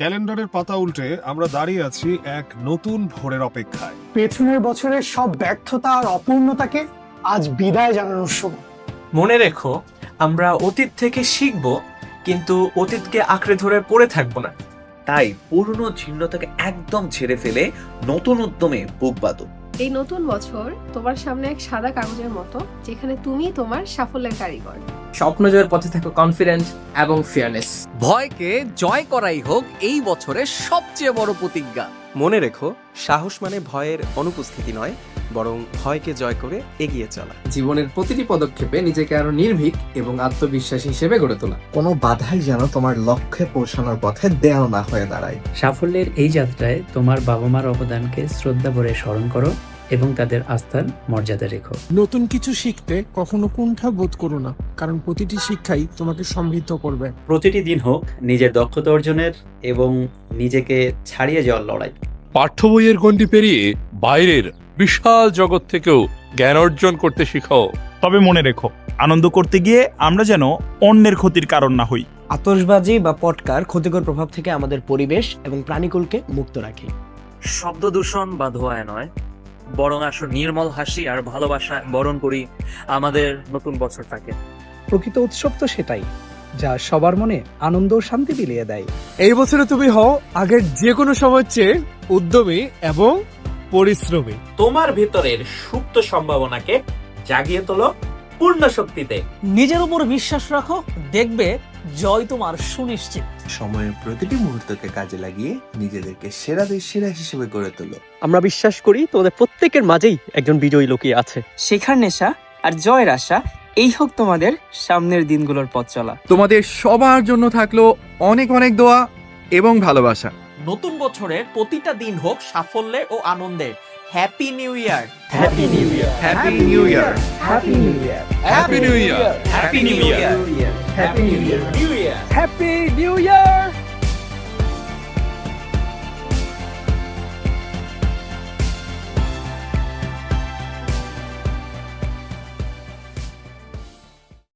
ক্যালেন্ডারের পাতা উল্টে আমরা দাঁড়িয়ে আছি এক নতুন ভোরের অপেক্ষায়। পেছনের বছরের সব ব্যর্থতা আর অপূর্ণতাকে আজ বিদায় জানানোর সময়। মনে রেখো, আমরা অতীত থেকে শিখব, কিন্তু অতীতকে আঁকড়ে ধরে পড়ে থাকবো না। তাই পুরনো জীর্ণতাকে একদম ছেড়ে ফেলে নতুন উদ্যমে বুক বাঁধো। এই নতুন বছর তোমার সামনে এক সাদা কাগজের মতো, যেখানে তুমি তোমার সাফল্যের কারিগর। স্বপ্ন জয়ের পথে থাকো কনফিডেন্ট এবং ফিয়ারনেস। ভয়কে জয় করাই হোক এই বছরের সবচেয়ে বড় প্রতিজ্ঞা। মনে রেখো, সাহস মানে ভয়ের অনুপস্থিতি নয়, বরং ভয়কে জয় করে এগিয়ে চলা। জীবনের প্রতিটি পদক্ষেপে নিজেকে আরো নির্ভীক এবং আত্মবিশ্বাসী হিসেবে গড়ে তোলা। কোনো বাধাই যেন তোমার লক্ষ্যে পৌঁছানোর পথে দেয়াল না হয়ে দাঁড়ায়। সাফল্যের এই যাত্রায় তোমার বাবা মার অবদানকে শ্রদ্ধা ভরে স্মরণ করো এবং তাদের আস্থার মর্যাদা রেখো। নতুন কিছু শিখতে কখনো কুণ্ঠা বোধ করো না, কারণ প্রতিটি শিক্ষাই তোমাকে সমৃদ্ধ করবে। প্রতিটি দিন হোক নিজের দক্ষতা অর্জনের এবং নিজেকে ছাড়িয়ে যাওয়ার লড়াই। পাঠ্য বইয়ের গণ্ডি পেরিয়ে বাইরের বিশাল জগৎ থেকেও জ্ঞান অর্জন করতে শিখাও। তবে মনে রেখো, আনন্দ করতে গিয়ে আমরা যেন অন্যের ক্ষতির কারণ না হই। আতশবাজি বা পটকার ক্ষতিকর প্রভাব থেকে আমাদের পরিবেশ এবং প্রাণীকুলকে মুক্ত রাখে। শব্দ দূষণ বা ধোঁয়ায় নয়, বরং আসো নির্মল হাসি আর ভালোবাসা বরণ করি আমাদের নতুন বছরটাকে। প্রকৃত উৎসব তো সেটাই, যা সবার মনে আনন্দ ও শান্তি বিলিয়ে দেয়। এই বছরে তুমি হও আগের যে কোনো সময়ের চেয়ে উদ্যমী এবং পরিশ্রমী। তোমার ভেতরের সুপ্ত সম্ভাবনাকে জাগিয়ে তোলো পূর্ণ শক্তিতে। নিজের উপর বিশ্বাস রাখো, দেখবে জয় তোমার সুনিশ্চিত। সময়ের প্রতিটি মুহূর্তকে কাজে লাগিয়ে নিজেদেরকে সেরাদের সেরা হিসেবে গড়ে তোলো। আমরা বিশ্বাস করি তোমাদের প্রত্যেকের মাঝেই একজন বিজয়ী লুকিয়ে আছে। শেখার নেশা আর জয়ের আশা, এই হোক তোমাদের সামনের দিনগুলোর পথ চলা। তোমাদের সবার জন্য থাকলো অনেক অনেক দোয়া এবং ভালোবাসা। নতুন বছরের প্রতিটা দিন হোক সাফল্যে ও আনন্দে। Happy new year. Happy new year. Happy new year. Happy new year. Happy new year. Happy new year. Happy new year. New year. Happy new year.